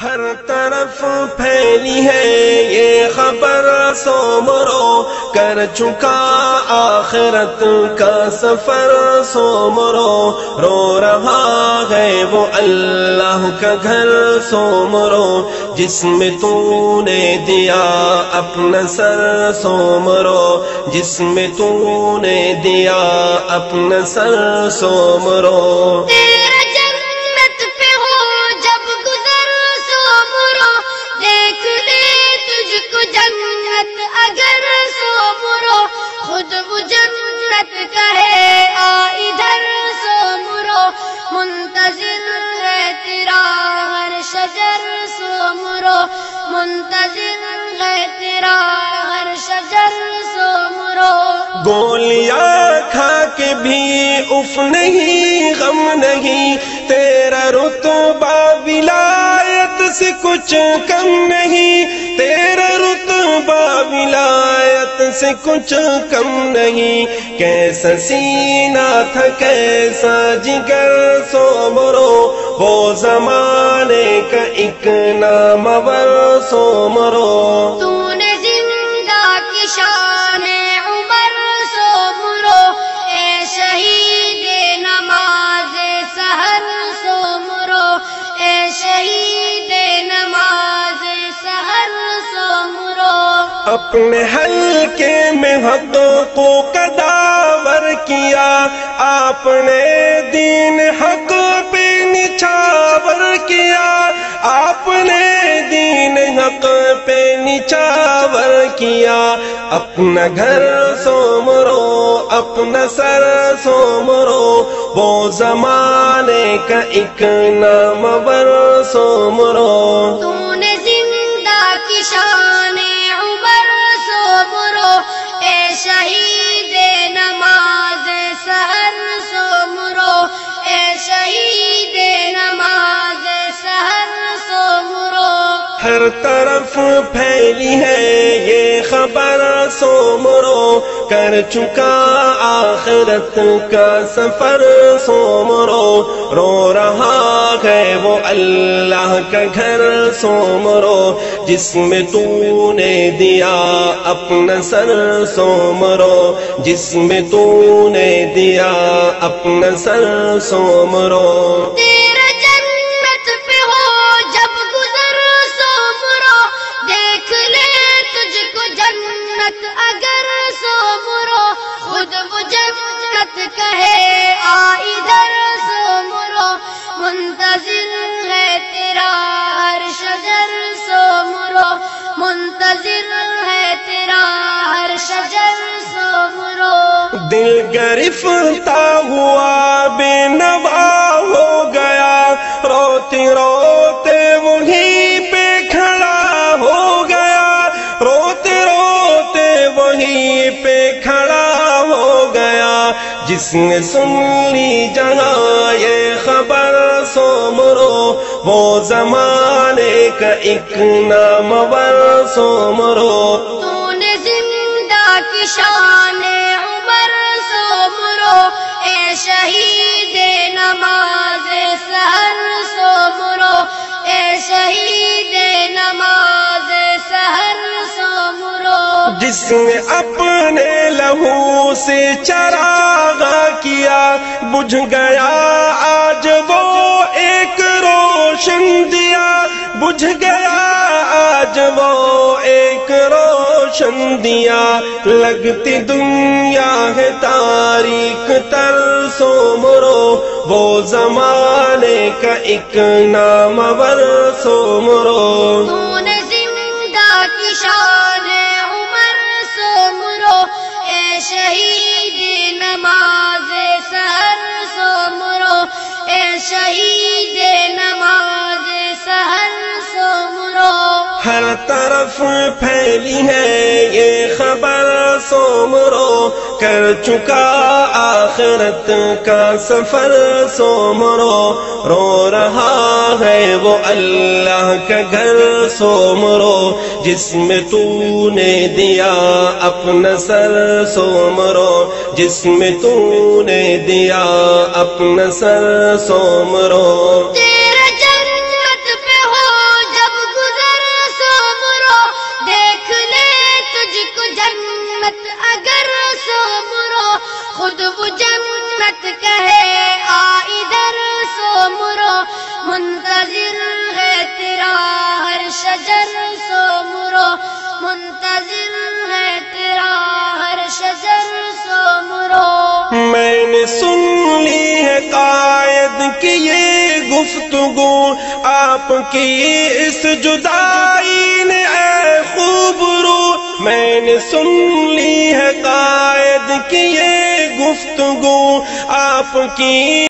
ہر طرف پھیلی ہے یہ خبر، سو مرو کر چکا آخرت کا سفر، سو مرو رو رہا ہے وہ اللہ کا گھر، سو مرو جس میں تو نے دیا اپنا سر، سو مرو جس میں تو نے دیا اپنا سر، سو مرو منتظر ہے تیرا ہر شجر، سو مرو گولیاں کھا کے بھی اف نہیں، غم نہیں، تیرا رتبہ ولایت سے کچھ کم نہیں، تیرا رتبہ ولایت سے کچھ کم نہیں، کیسا سینہ تھا کیسا جگر، سو مرو وہ زمانے کا ایک نامور، سو مرو تو نے زندہ کی شان عمر، سو مرو اے شہید نماز سحر، سو مرو اے شہید نماز سحر، سو مرو اپنے حلقے میں حقوق کا داور کیا، آپ نے دین حق پہ نچھاور کیا، آپ نے دین حق پہ نچھاور کیا، اپنا گھر سو مرو اپنا سر، سو مرو وہ زمانے کا ایک نامور، سو مرو تو نے زندہ کی شان عمر، سو مرو اے شہید نماز سحر، سو مرو اے شہید نماز سحر، سو مرو ہر طرف پھیلی ہے یہ خبر، سو مرو کر چکا آخرت کا سفر، سو مرو رو رہا ہے وہ اللہ کا گھر، سو مرو جس میں تو نے دیا اپنا سر، سو مرو جس میں تو نے دیا اپنا سر، سو مرو کہے آ ادھر، سو مرو منتظر ہے تیرا ہر شجر، سو مرو منتظر ہے تیرا ہر شجر، سو مرو دل گرفتہ ہوا بے نوا ہو گیا، روتے روتے وہیں پہ کھڑا ہو گیا، روتے روتے وہیں پہ کھڑا ہو گیا، جس نے سن لی جہاں یہ خبر، سو مرو وہ زمانے کا ایک نامور، سو مرو تو نے زندہ کی شان عمر، سو مرو اے شہید نماز سحر، سو مرو اے شہید نماز سحر، سو مرو جس نے اپنے لہو سے چراغ کیا، بجھ گیا آج وہ ایک روشن دیا، بجھ گیا آج وہ ایک روشن دیا، لگتی دنیا ہے تاریک تر، سو مرو وہ زمانے کا ایک نامور، سو مرو تو نے زندہ کی شان عمر، سو مرو اے شہید نماز سحر، سو مرو اے شہید نماز سحر، سو مرو ہر طرف پھیلی ہے یہ خبر، سو مرو کر چکا آخرت کا سفر، سو مرو رو رہا ہے وہ اللہ کا گھر، سو مرو جس میں تو نے دیا اپنا سر، سو مرو جس میں تو نے دیا اپنا سر، سو مرو تیرا جنت پہ ہو جنت کہے آ ادھر سو مرو، منتظر ہے تیرا ہر شجر سو مرو، منتظر ہے تیرا ہر شجر سو مرو۔ میں نے سن لی ہے قائد کی یہ گفتگو، آپ کی اس جدائی نے اے خوب رو۔ میں نے سن لی ہے قائد کی یہ گفتگو، آپ کی